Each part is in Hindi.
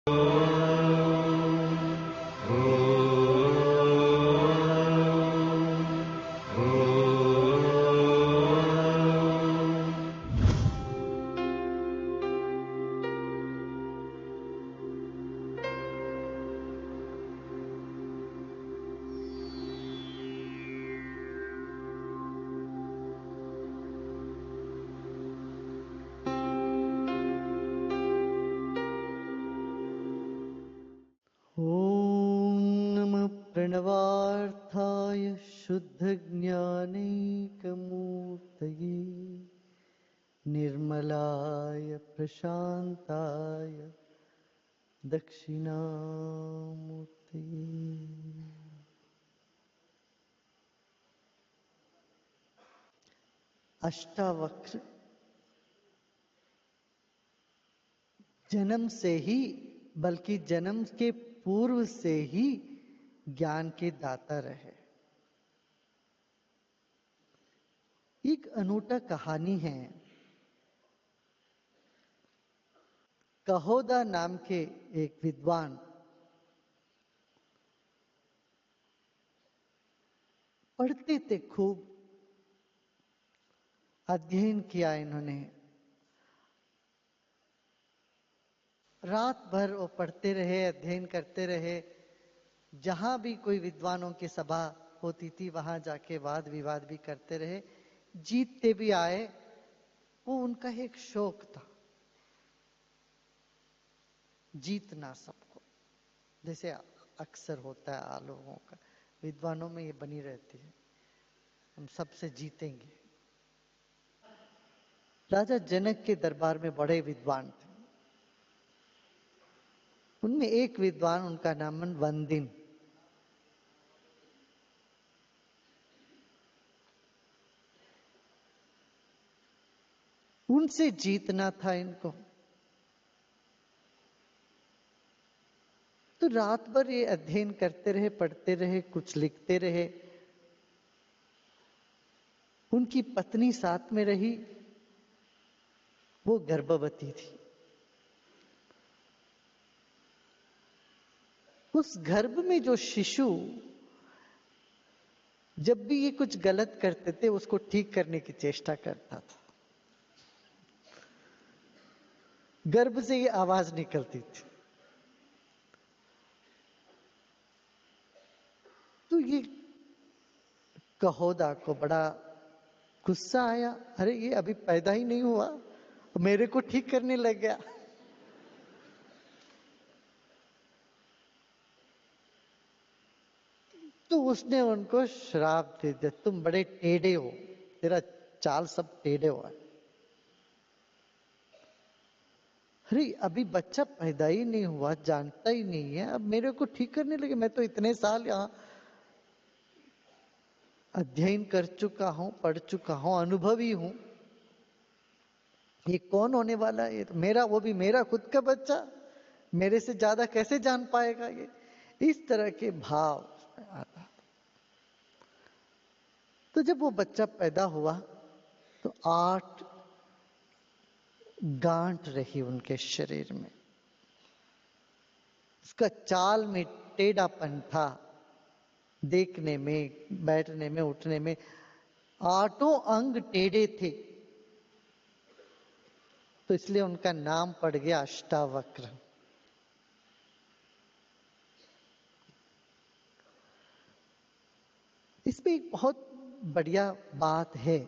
ॐ नमः प्रणवार्थाय शुद्धज्ञानैकमूर्तये निर्मलाय प्रशान्ताय दक्षिणामूर्तये। अष्टावक्र जन्म से ही, बल्कि जन्म के पूर्व से ही ज्ञान के दाता रहे। एक अनूठा कहानी है। कहोदा नाम के एक विद्वान पढ़ते थे, खूब अध्ययन किया इन्होंने। रात भर वो पढ़ते रहे, अध्ययन करते रहे। जहां भी कोई विद्वानों की सभा होती थी वहां जाके वाद विवाद भी करते रहे, जीतते भी आए। वो उनका एक शौक था, जीतना सबको। जैसे अक्सर होता है लोगों का, विद्वानों में ये बनी रहती है, हम सबसे जीतेंगे। राजा जनक के दरबार में बड़े विद्वान थे। उनमें एक विद्वान, उनका नाम वंदिन। उनसे जीतना था इनको। तो रात भर ये अध्ययन करते रहे, पढ़ते रहे, कुछ लिखते रहे। उनकी पत्नी साथ में रही, वो गर्भवती थी। उस गर्भ में जो शिशु, जब भी ये कुछ गलत करते थे उसको ठीक करने की चेष्टा करता था। गर्भ से ये आवाज निकलती थी। तो ये कहोदा को बड़ा गुस्सा आया। अरे ये अभी पैदा ही नहीं हुआ, मेरे को ठीक करने लग गया। तो उसने उनको श्राप दे दिया, तुम बड़े टेढ़े हो, तेरा चाल सब टेढ़े हुआ। अरे अभी बच्चा पैदा ही नहीं हुआ, जानता ही नहीं है, अब मेरे को ठीक करने लगे। मैं तो इतने साल यहाँ अध्ययन कर चुका हूं, पढ़ चुका हूं, अनुभवी हूं। ये कौन होने वाला है? ये तो मेरा, वो भी मेरा खुद का बच्चा, मेरे से ज्यादा कैसे जान पाएगा ये? इस तरह के भाव आता। तो जब वो बच्चा पैदा हुआ तो 8 गांठ रही उनके शरीर में। उसका चाल में टेढ़ापन था, देखने में, बैठने में, उठने में 8 अंग टेढ़े थे। तो इसलिए उनका नाम पड़ गया अष्टावक्र। इसमें एक बहुत बढ़िया बात है,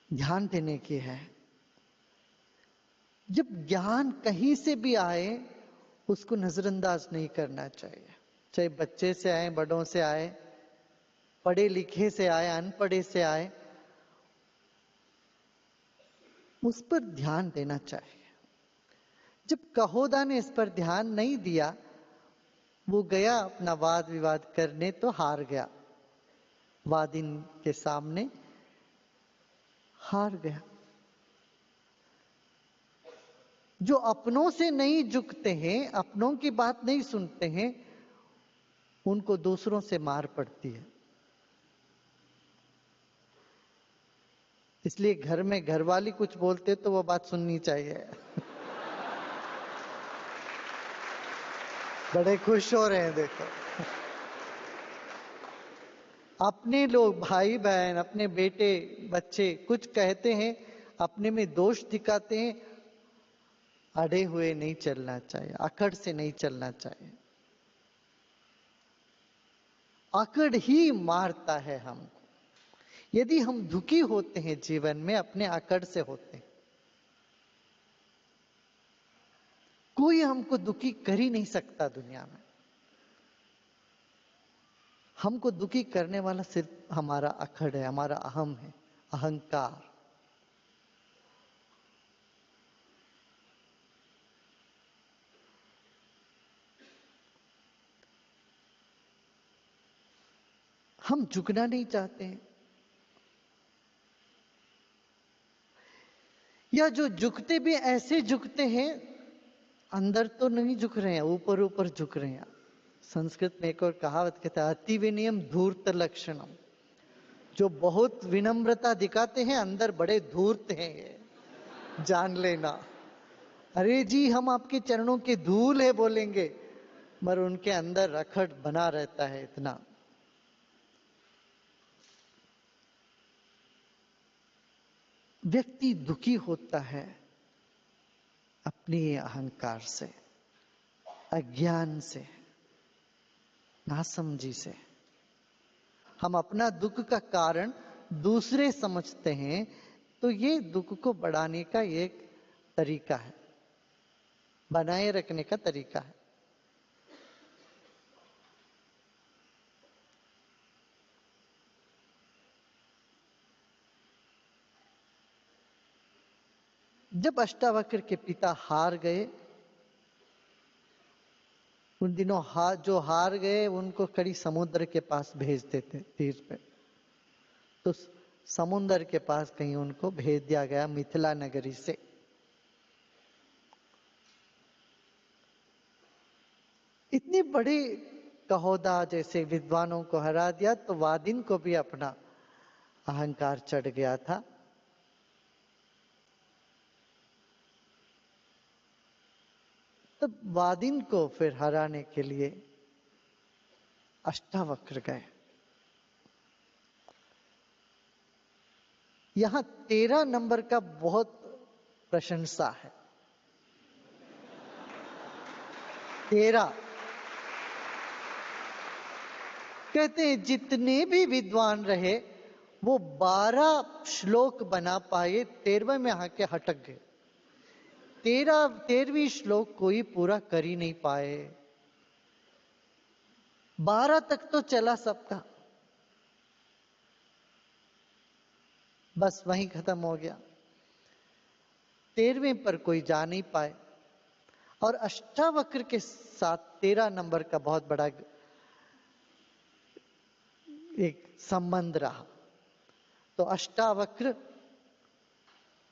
ध्यान देने की है। जब ज्ञान कहीं से भी आए उसको नजरअंदाज नहीं करना चाहिए। चाहे बच्चे से आए, बड़ों से आए, पढ़े लिखे से आए, अनपढ़े से आए, उस पर ध्यान देना चाहिए। जब कहोदा ने इस पर ध्यान नहीं दिया, वो गया अपना वाद विवाद करने, तो हार गया। वादिन के सामने हार गया। जो अपनों से नहीं झुकते हैं, अपनों की बात नहीं सुनते हैं, उनको दूसरों से मार पड़ती है। इसलिए घर में घरवाली कुछ बोलते तो वो बात सुननी चाहिए। बड़े खुश हो रहे हैं देखो। अपने लोग भाई बहन, अपने बेटे बच्चे कुछ कहते हैं, अपने में दोष दिखाते हैं, अड़े हुए नहीं चलना चाहिए, अकड़ से नहीं चलना चाहिए। अकड़ ही मारता है हमको। यदि हम दुखी होते हैं जीवन में, अपने अकड़ से होते हैं। कोई हमको दुखी कर ही नहीं सकता दुनिया में। हमको दुखी करने वाला सिर्फ हमारा अकड़ है, हमारा अहम है, अहंकार। हम झुकना नहीं चाहते हैं, या जो झुकते भी ऐसे झुकते हैं, अंदर तो नहीं झुक रहे हैं, ऊपर ऊपर झुक रहे हैं। संस्कृत में एक और कहावत कहता है, अति विनयम धूर्त लक्षणम। जो बहुत विनम्रता दिखाते हैं, अंदर बड़े धूर्त हैं ये, जान लेना। अरे जी हम आपके चरणों के धूल है बोलेंगे, मगर उनके अंदर रखड़ बना रहता है इतना। व्यक्ति दुखी होता है अपने अहंकार से, अज्ञान से, नासमझी से। हम अपना दुख का कारण दूसरे समझते हैं, तो ये दुख को बढ़ाने का एक तरीका है, बनाए रखने का तरीका है। जब अष्टावक्र के पिता हार गए, उन दिनों जो हार गए उनको कड़ी समुद्र के पास भेज देते तीर पे, तो समुद्र के पास कहीं उनको भेज दिया गया, मिथिला नगरी से। इतनी बड़ी कहोदा जैसे विद्वानों को हरा दिया, तो वादिन को भी अपना अहंकार चढ़ गया था। तब वादिन को फिर हराने के लिए अष्टावक्र गए। यहां 13 नंबर का बहुत प्रशंसा है। 13 कहते हैं जितने भी विद्वान रहे वो 12 श्लोक बना पाए, 13वें में आके हटक गए। 13वीं श्लोक कोई पूरा कर ही नहीं पाए। 12 तक तो चला सबका, बस वहीं खत्म हो गया। 13वें पर कोई जा नहीं पाए। और अष्टावक्र के साथ 13 नंबर का बहुत बड़ा एक संबंध रहा। तो अष्टावक्र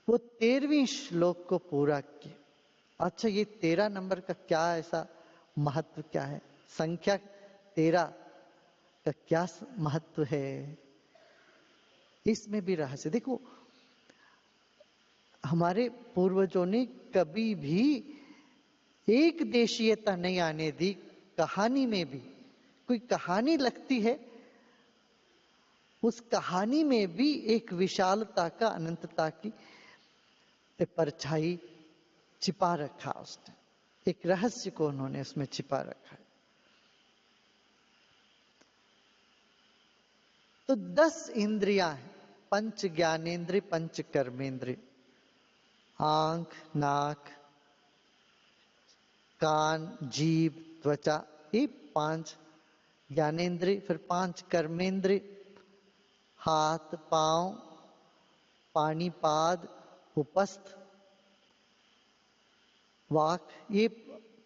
वो 13वीं श्लोक को पूरा किए। अच्छा, ये 13 नंबर का क्या ऐसा महत्व, क्या है संख्या 13 का क्या महत्व है, इसमें भी रहस्य। देखो, हमारे पूर्वजों ने कभी भी एक देशीयता नहीं आने दी। कहानी में भी कोई कहानी लगती है, उस कहानी में भी एक विशालता का, अनंतता की परछाई छिपा रखा उसने, एक रहस्य को उन्होंने उसमें छिपा रखा है। तो 10 इंद्रियां हैं, पंच ज्ञानेन्द्रिय, पंच कर्मेंद्रिय। आंख, नाक, कान, जीभ, त्वचा, ये 5 ज्ञानेन्द्रिय। फिर 5 कर्मेंद्रिय, हाथ, पांव, पाणिपाद, उपस्थ, वाक, ये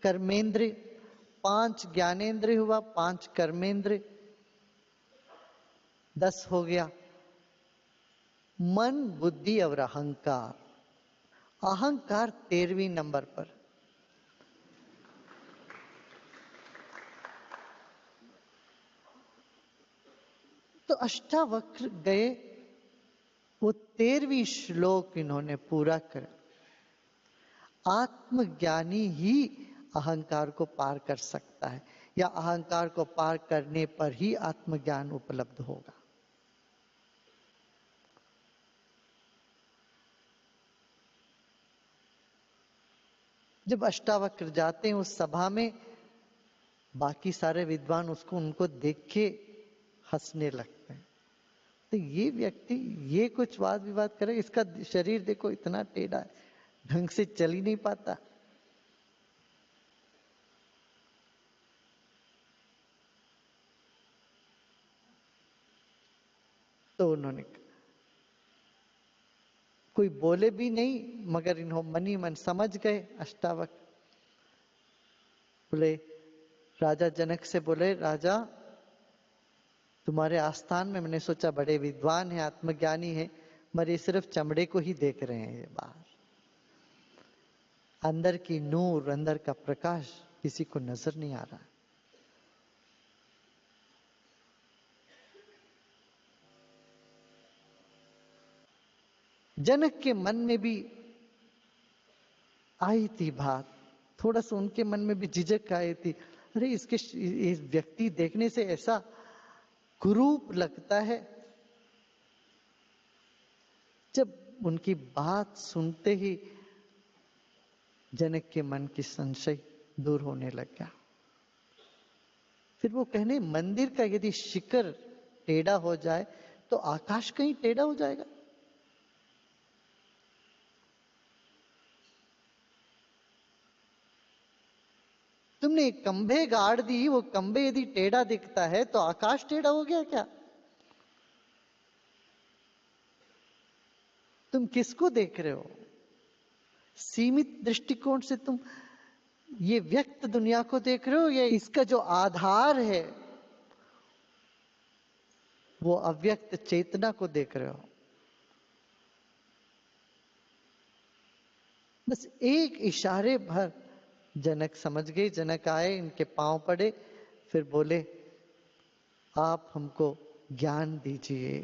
कर्मेंद्रिय। 5 ज्ञानेन्द्रिय हुआ, 5 कर्मेंद्रिय, 10 हो गया। मन, बुद्धि और अहंकार। अहंकार 13वीं नंबर पर। तो अष्टावक्र गए, वो 13वीं श्लोक इन्होंने पूरा कर। आत्मज्ञानी ही अहंकार को पार कर सकता है, या अहंकार को पार करने पर ही आत्मज्ञान उपलब्ध होगा। जब अष्टावक्र जाते हैं उस सभा में, बाकी सारे विद्वान उनको देख के हंसने लगते हैं। तो ये व्यक्ति ये कुछ वाद विवाद करे, इसका शरीर देखो इतना टेढ़ा है, ढंग से चल ही नहीं पाता। तो उन्होंने, कोई बोले भी नहीं, मगर इन्हों मन ही मन समझ गए अष्टावक्र। बोले, राजा जनक से बोले, राजा तुम्हारे आस्थान में मैंने सोचा बड़े विद्वान है, आत्मज्ञानी है, मगर ये सिर्फ चमड़े को ही देख रहे हैं, ये बाहर अंदर की नूर, अंदर का प्रकाश किसी को नजर नहीं आ रहा। जनक के मन में भी आई थी बात, थोड़ा सा उनके मन में भी झिझक आई थी, अरे इसके इस व्यक्ति देखने से ऐसा कुरूप लगता है। जब उनकी बात सुनते ही जनक के मन की संशय दूर होने लग गया। फिर वो कहने, मंदिर का यदि शिखर टेढ़ा हो जाए तो आकाश कहीं टेढ़ा हो जाएगा? तुमने कंबे गाड़ दी, वो कंबे यदि टेढ़ा दिखता है तो आकाश टेढ़ा हो गया क्या? तुम किसको देख रहे हो? सीमित दृष्टिकोण से तुम ये व्यक्त दुनिया को देख रहे हो, या इसका जो आधार है वो अव्यक्त चेतना को देख रहे हो? बस एक इशारे भर जनक समझ गए। जनक आए, इनके पांव पड़े, फिर बोले, आप हमको ज्ञान दीजिए।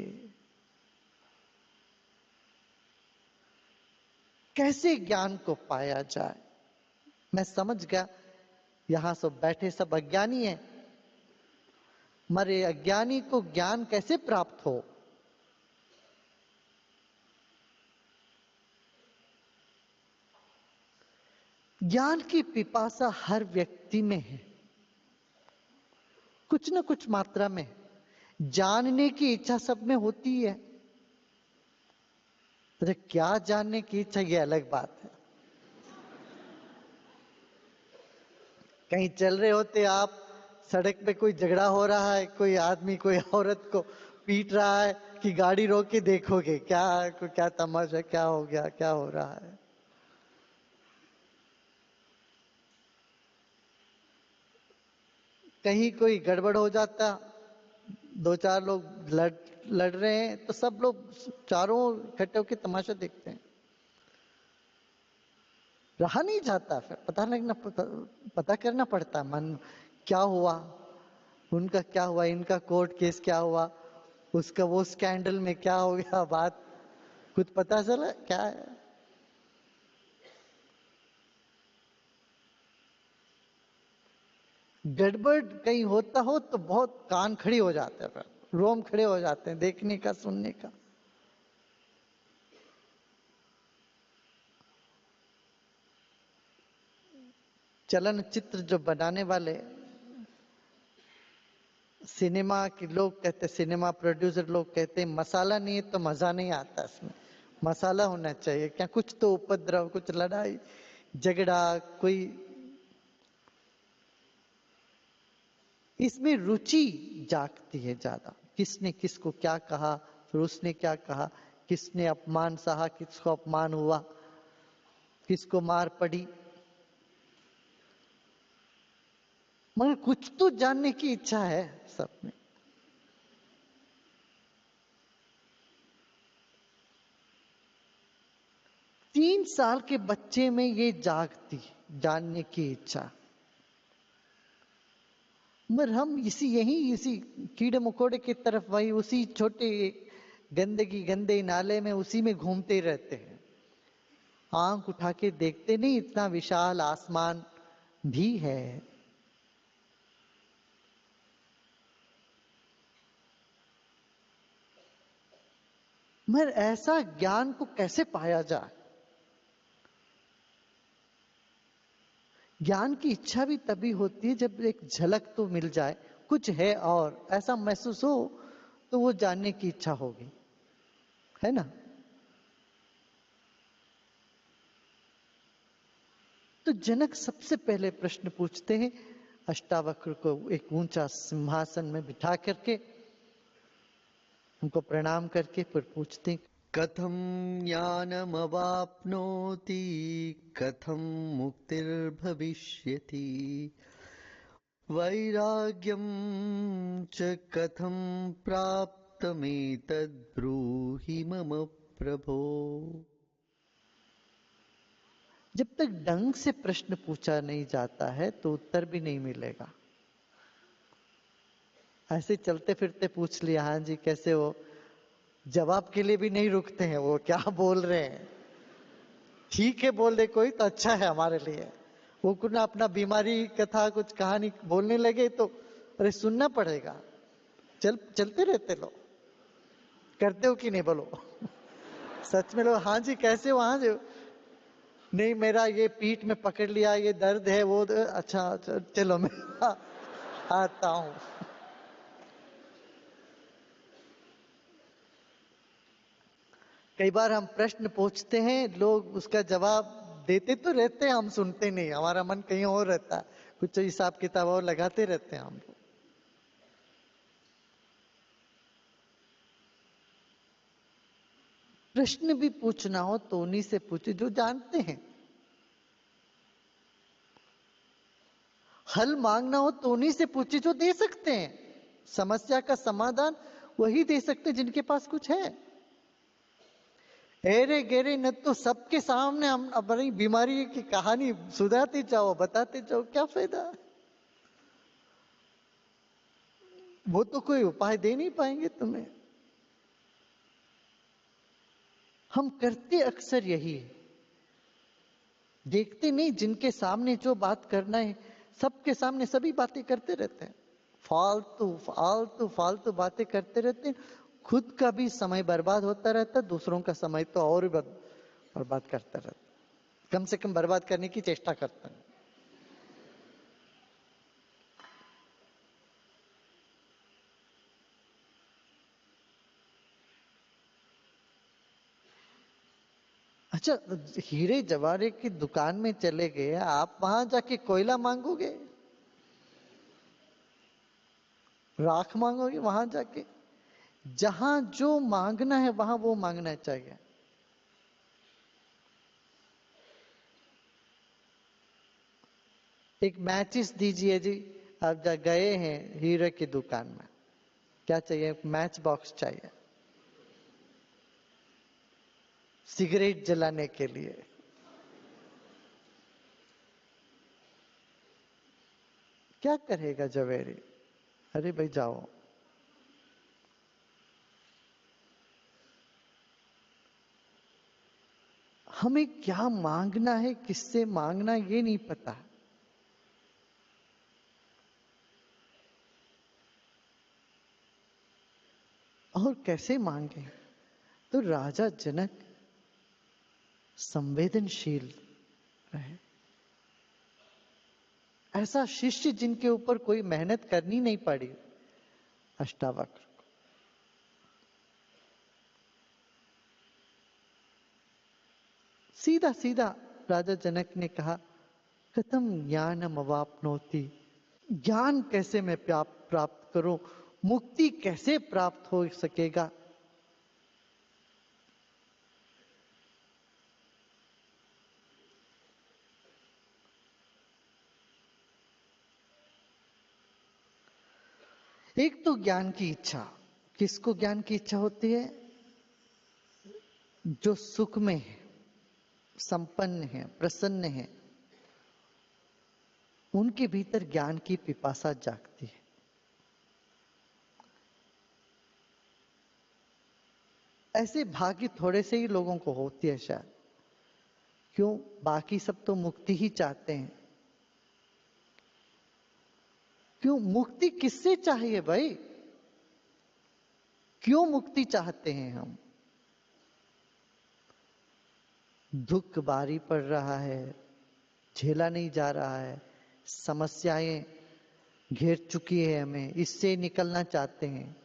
कैसे ज्ञान को पाया जाए? मैं समझ गया, यहां सब बैठे सब अज्ञानी हैं, मरे अज्ञानी को ज्ञान कैसे प्राप्त हो? ज्ञान की पिपासा हर व्यक्ति में है, कुछ न कुछ मात्रा में। जानने की इच्छा सब में होती है, अरे क्या जानने की इच्छा, ये अलग बात है। कहीं चल रहे होते आप, सड़क पे कोई झगड़ा हो रहा है, कोई आदमी कोई औरत को पीट रहा है, कि गाड़ी रोक के देखोगे क्या तमाशा, क्या हो गया, क्या हो रहा है। कहीं कोई गड़बड़ हो जाता, दो चार लोग लड़ रहे हैं, तो सब लोग चारों इकट्ठे होकर तमाशा देखते हैं, रहा नहीं जाता। फिर पता करना पड़ता मन क्या हुआ, उनका क्या हुआ, इनका कोर्ट केस क्या हुआ, उसका वो स्कैंडल में क्या हो गया, बात कुछ पता चला क्या है। गड़बड़ कहीं होता हो तो बहुत कान खड़ी हो जाते हैं, फिर रोम खड़े हो जाते हैं देखने का, सुनने का। चलनचित्र जो बनाने वाले सिनेमा के लोग कहते, सिनेमा प्रोड्यूसर लोग कहते हैं, मसाला नहीं है तो मजा नहीं आता, इसमें मसाला होना चाहिए। क्या कुछ तो उपद्रव, कुछ लड़ाई झगड़ा, कोई इसमें रुचि जागती है ज्यादा। किसने किसको क्या कहा, फिर उसने क्या कहा, किसने अपमान सहा, किसको अपमान हुआ, किसको मार पड़ी, मगर कुछ तो जानने की इच्छा है सब में। तीन साल के बच्चे में ये जागती जानने की इच्छा, मगर हम इसी कीड़े मकोड़े की तरफ, वही उसी छोटे गंदगी गंदे नाले में उसी में घूमते रहते हैं। आंख उठा के देखते नहीं, इतना विशाल आसमान भी है। मगर ऐसा ज्ञान को कैसे पाया जाए? ज्ञान की इच्छा भी तभी होती है जब एक झलक तो मिल जाए, कुछ है और ऐसा महसूस हो, तो वो जानने की इच्छा होगी, है ना? तो जनक सबसे पहले प्रश्न पूछते हैं, अष्टावक्र को एक ऊंचा सिंहासन में बिठा करके, उनको प्रणाम करके फिर पूछते हैं, कथं ज्ञानमवाप्नोति कथं मुक्तिर्भविष्यति वैराग्यं च कथं प्राप्तमेतद् ब्रूहि मम प्रभो। जब तक ढंग से प्रश्न पूछा नहीं जाता है तो उत्तर भी नहीं मिलेगा। ऐसे चलते फिरते पूछ लिया, हाँ जी कैसे हो, जवाब के लिए भी नहीं रुकते हैं, वो क्या बोल रहे हैं, ठीक है बोल दे कोई तो अच्छा है हमारे लिए। वो कुछ ना अपना बीमारी कथा कुछ कहानी बोलने लगे तो अरे सुनना पड़ेगा, चलते रहते लोग। करते हो कि नहीं बोलो? सच में लोग, हाँ जी कैसे हो, हाँ जी नहीं मेरा ये पीठ में पकड़ लिया, ये दर्द है, वो अच्छा चलो मैं आता हूं। कई बार हम प्रश्न पूछते हैं, लोग उसका जवाब देते तो रहते हैं, हम सुनते नहीं, हमारा मन कहीं और रहता है, कुछ हिसाब किताब और लगाते रहते हैं हम। प्रश्न भी पूछना हो तो उन्हीं से पूछे जो जानते हैं। हल मांगना हो तो उन्हीं से पूछे जो दे सकते हैं। समस्या का समाधान वही दे सकते हैं जिनके पास कुछ है। एरे गेरे न तो सबके सामने हम अपनी बीमारी की कहानी सुनाते जाओ, बताते जाओ, क्या फायदा? वो तो कोई उपाय दे नहीं पाएंगे तुम्हें। हम करते अक्सर यही है, देखते नहीं जिनके सामने जो बात करना है, सबके सामने सभी बातें करते रहते हैं, फालतू फालतू फालतू बातें करते रहते हैं। खुद का भी समय बर्बाद होता रहता है, दूसरों का समय तो और भी बर्बाद करता रहता है। कम से कम बर्बाद करने की चेष्टा करते हैं। अच्छा, हीरे जवाहरे की दुकान में चले गए आप, वहां जाके कोयला मांगोगे, राख मांगोगे? वहां जाके जहां जो मांगना है वहां वो मांगना चाहिए। एक मैचिस दीजिए जी, आप गए हैं हीरे की दुकान में, क्या चाहिए? मैच बॉक्स चाहिए सिगरेट जलाने के लिए। क्या करेगा जवेरी? अरे भाई जाओ। हमें क्या मांगना है, किससे मांगना ये नहीं पता। और कैसे मांगे? तो राजा जनक संवेदनशील रहे, ऐसा शिष्य जिनके ऊपर कोई मेहनत करनी नहीं पड़ी, अष्टावक्र। सीधा सीधा राजा जनक ने कहा, कथम ज्ञानम अवाप्नोति, ज्ञान कैसे मैं प्राप्त करूं, मुक्ति कैसे प्राप्त हो सकेगा? एक तो ज्ञान की इच्छा, किसको ज्ञान की इच्छा होती है? जो सुख में है, संपन्न है, प्रसन्न है, उनके भीतर ज्ञान की पिपासा जागती है। ऐसे भाग्य थोड़े से ही लोगों को होती है शायद। क्यों? बाकी सब तो मुक्ति ही चाहते हैं, क्यों मुक्ति किससे चाहिए भाई? क्यों मुक्ति चाहते हैं हम? दुख भारी पड़ रहा है, झेला नहीं जा रहा है, समस्याएं घेर चुकी है हमें, इससे निकलना चाहते हैं।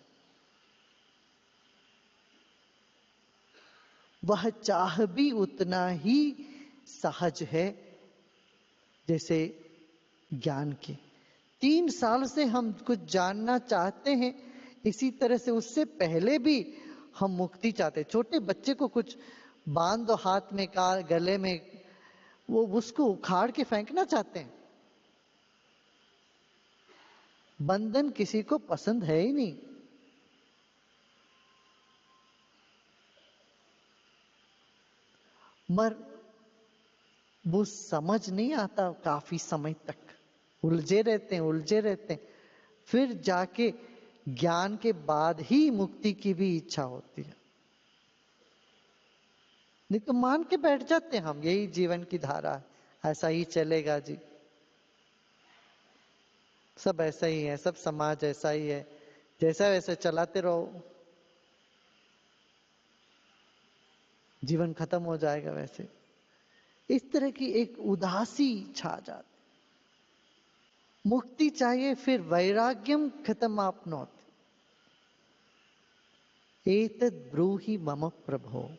वह चाह भी उतना ही सहज है जैसे ज्ञान की। 3 साल से हम कुछ जानना चाहते हैं, इसी तरह से उससे पहले भी हम मुक्ति चाहते हैं। छोटे बच्चे को कुछ बांध दो हाथ में, का गले में, वो उसको उखाड़ के फेंकना चाहते हैं। बंधन किसी को पसंद है ही नहीं। मर वो समझ नहीं आता, काफी समय तक उलझे रहते हैं, उलझे रहते हैं। फिर जाके ज्ञान के बाद ही मुक्ति की भी इच्छा होती है। नहीं तो मान के बैठ जाते हैं हम, यही जीवन की धारा है, ऐसा ही चलेगा जी, सब ऐसा ही है, सब समाज ऐसा ही है, जैसा वैसे चलाते रहो, जीवन खत्म हो जाएगा वैसे। इस तरह की एक उदासी छा जाती। मुक्ति चाहिए, फिर वैराग्यम खत्म आपनोत, एतद् ब्रूहि मम प्रभो।